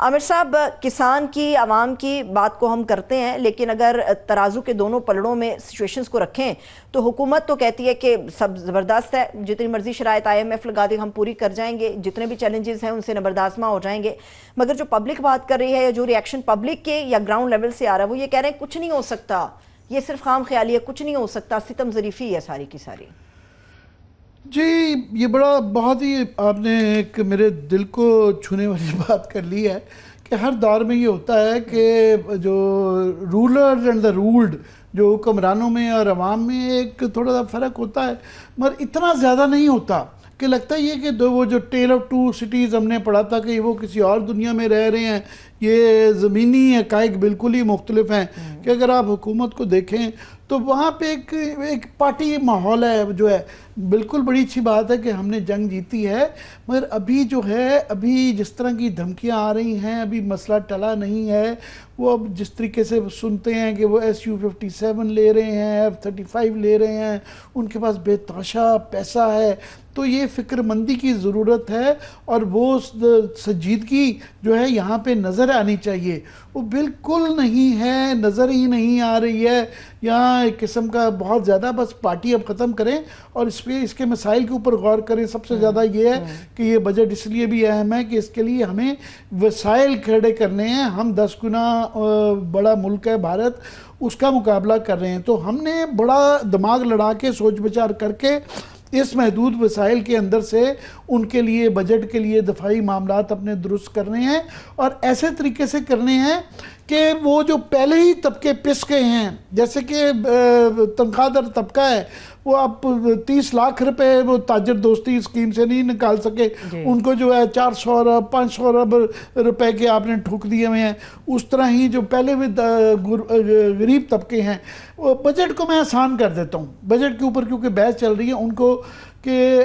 आमिर साहब, किसान की, आवाम की बात को हम करते हैं, लेकिन अगर तराजू के दोनों पलड़ों में सिचुएशंस को रखें तो हुकूमत तो कहती है कि सब ज़बरदस्त है, जितनी मर्जी शराइत IMF लगा दे हम पूरी कर जाएंगे, जितने भी चैलेंजेस हैं उनसे नबरदाज़मा हो जाएंगे। मगर जो पब्लिक बात कर रही है या जो रिएक्शन पब्लिक के या ग्राउंड लेवल से आ रहा है वो ये कह रहे हैं कुछ नहीं हो सकता, ये सिर्फ खाम ख्याली है, कुछ नहीं हो सकता, सितम ज़रीफ़ी है सारी की सारी। जी, ये बड़ा बहुत ही आपने एक मेरे दिल को छूने वाली बात कर ली है कि हर दौर में ये होता है कि जो रूलर्स एंड द रूल्ड, जो हुक्मरानों में और अवाम में एक थोड़ा सा फ़र्क होता है, मगर इतना ज़्यादा नहीं होता कि लगता ही है कि वो जो टेल ऑफ टू सिटीज़ हमने पढ़ा था कि वो किसी और दुनिया में रह रहे हैं, ये ज़मीनी हक़ाइक़ बिल्कुल ही मुख्तलिफ हैं। कि अगर आप हुकूमत को देखें तो वहाँ पे एक पार्टी माहौल है जो है। बिल्कुल बड़ी अच्छी बात है कि हमने जंग जीती है, मगर अभी जो है, अभी जिस तरह की धमकियाँ आ रही हैं, अभी मसला टला नहीं है। वो अब जिस तरीके से सुनते हैं कि वो SU-57 ले रहे हैं, F-35 ले रहे हैं, उनके पास बेतहाशा पैसा है, तो ये फ़िक्रमंदी की ज़रूरत है और वो संजीदगी जो है यहाँ पे नज़र आनी चाहिए। वो बिल्कुल नहीं है, नज़र ही नहीं आ रही है। यहाँ एक किस्म का बहुत ज़्यादा बस पार्टी अब ख़त्म करें और इसके मसाइल के ऊपर गौर करें। सबसे ज़्यादा ये है कि ये बजट इसलिए भी अहम है कि इसके लिए हमें वसाइल खड़े करने हैं। हम 10 गुना बड़ा मुल्क है भारत, उसका मुकाबला कर रहे हैं, तो हमने बड़ा दिमाग लड़ा के सोच विचार करके इस महदूद वसाइल के अंदर से उनके लिए बजट के लिए दफाई मामलात अपने दुरुस्त करने हैं और ऐसे तरीके से करने हैं कि वो जो पहले ही तबके पिस गए हैं, जैसे कि तनख्वाहदार तबका है, वो आप 30 लाख रुपए वो ताजर दोस्ती स्कीम से नहीं निकाल सके, उनको जो है 400 अरब 500 अरब रुपए के आपने ठोक दिए हुए हैं। उस तरह ही जो पहले भी गरीब तबके हैं, वो बजट को मैं आसान कर देता हूँ बजट के ऊपर, क्योंकि बहस चल रही है उनको कि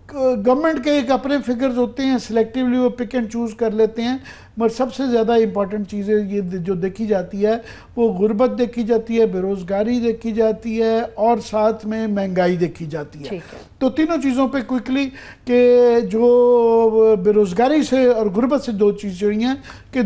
गवर्नमेंट के एक अपने फिगर्स होते हैं, सिलेक्टिवली वो पिक एंड चूज़ कर लेते हैं। मगर सबसे ज़्यादा इम्पॉर्टेंट चीज़ें ये जो देखी जाती है वो गुर्बत देखी जाती है, बेरोज़गारी देखी जाती है और साथ में महंगाई देखी जाती है। तो तीनों चीज़ों पे क्विकली कि जो बेरोज़गारी से और गुर्बत से दो चीज़ें हुई हैं कि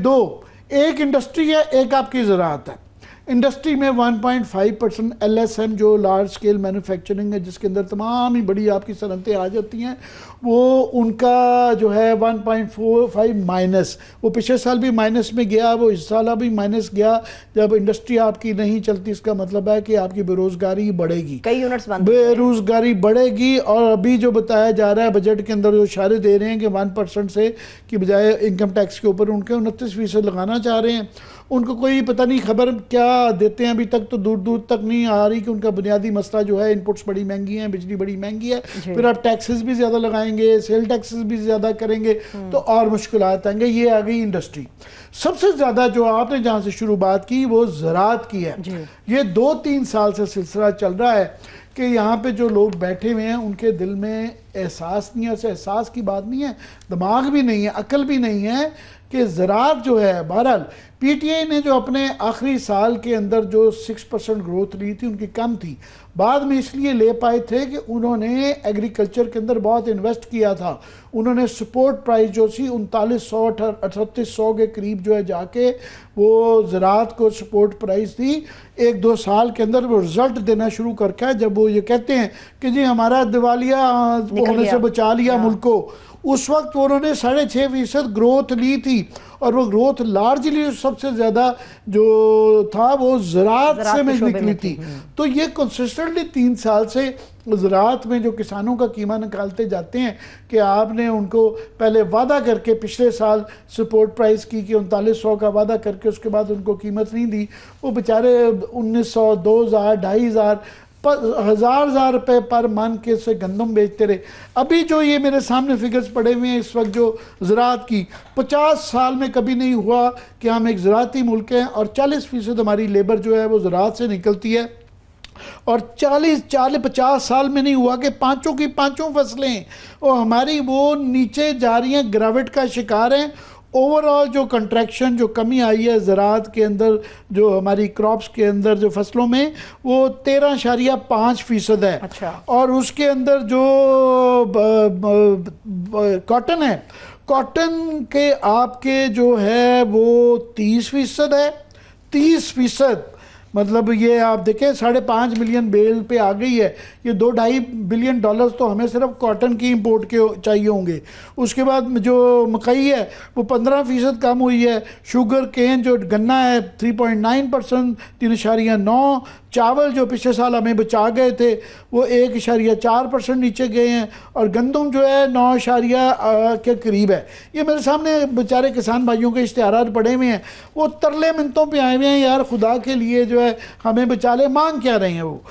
एक इंडस्ट्री है, एक आपकी ज़राअत है। इंडस्ट्री में 1.5% LSM जो लार्ज स्केल मैन्युफैक्चरिंग है, जिसके अंदर तमाम ही बड़ी आपकी सनतें आ जाती हैं, वो उनका जो है 1.45 माइनस, वो पिछले साल भी माइनस में गया, वो इस साल भी माइनस गया। जब इंडस्ट्री आपकी नहीं चलती, इसका मतलब है कि आपकी बेरोज़गारी बढ़ेगी, कई यूनिट्स बंद, बेरोज़गारी बढ़ेगी। और अभी जो बताया जा रहा है बजट के अंदर, जो इशारे दे रहे हैं कि 1% से की बजाय इनकम टैक्स के ऊपर उनके 29% लगाना चाह रहे हैं। उनको कोई पता नहीं खबर क्या देते हैं, अभी तक तो दूर दूर तक नहीं आ रही कि उनका बुनियादी मसला जो है, इनपुट्स बड़ी महंगी हैं, बिजली बड़ी महंगी है, फिर आप टैक्सेस भी ज़्यादा लगाएंगे, सेल टैक्सेस भी ज़्यादा करेंगे तो और मुश्किलात आएंगे। ये आ गई इंडस्ट्री। सबसे ज़्यादा जो आपने जहाँ से शुरू बात की वो ज़राअत की है। ये 2-3 साल से सिलसिला चल रहा है कि यहाँ पे जो लोग बैठे हुए हैं उनके दिल में एहसास नहीं है। उस एहसास की बात नहीं है, दिमाग भी नहीं है, अकल भी नहीं है कि ज़राअत जो है, बहरहाल PTI ने जो अपने आखिरी साल के अंदर जो 6% ग्रोथ ली थी उनकी कम थी, बाद में इसलिए ले पाए थे कि उन्होंने एग्रीकल्चर के अंदर बहुत इन्वेस्ट किया था। उन्होंने सपोर्ट प्राइस जो थी 3900-3800 के करीब जो है जाके वो ज़राअत को सपोर्ट प्राइस थी। 1-2 साल के अंदर वो रिज़ल्ट देना शुरू करके जब वो ये कहते हैं कि जी हमारा दिवालिया होने से बचा लिया मुल्क को, उस वक्त उन्होंने 6.5% ग्रोथ ली थी और वो ग्रोथ लार्जली सबसे ज़्यादा जो था वो ज़राअत से में निकली थी। तो ये कंसिस्टेंटली 3 साल से ज़राअत में जो किसानों का कीमा निकालते जाते हैं कि आपने उनको पहले वादा करके पिछले साल सपोर्ट प्राइस की कि 3900 का वादा करके उसके बाद उनको कीमत नहीं दी, वो बेचारे 1900, 2000, 2500 हज़ार रुपए पर मन के से गंदम बेचते रहे। अभी जो ये मेरे सामने फिगर्स पड़े हुए हैं इस वक्त जो ज़राअत की, 50 साल में कभी नहीं हुआ कि हम एक ज़राअती मुल्क हैं और 40% हमारी लेबर जो है वो ज़राअत से निकलती है, और 40-50 साल में नहीं हुआ कि पाँचों की पाँचों फसलें और हमारी वो नीचे जा रही हैं, ग्रेविट का शिकार हैं। ओवरऑल जो कंट्रैक्शन, जो कमी आई है ज़राअत के अंदर, जो हमारी क्रॉप्स के अंदर जो फसलों में, वो 13.5% है। और उसके अंदर जो कॉटन है, कॉटन के आपके जो है वो 30% है, 30%। मतलब ये आप देखें 5.5 मिलियन बेल पे आ गई है। ये $2.5 बिलियन तो हमें सिर्फ कॉटन की इंपोर्ट के चाहिए होंगे। उसके बाद जो मकई है वो 15% कम हुई है। शुगर केन जो गन्ना है 3.9%, 3.9। चावल जो पिछले साल हमें बचा गए थे वो 1.4% नीचे गए हैं। और गंदम जो है 9 के करीब है। ये मेरे सामने बेचारे किसान भाइयों के इश्तिहारात पड़े हुए हैं, वो तरले मिनतों पे आए हुए हैं, यार खुदा के लिए जो है हमें बचा ले। मांग क्या रहे हैं वो?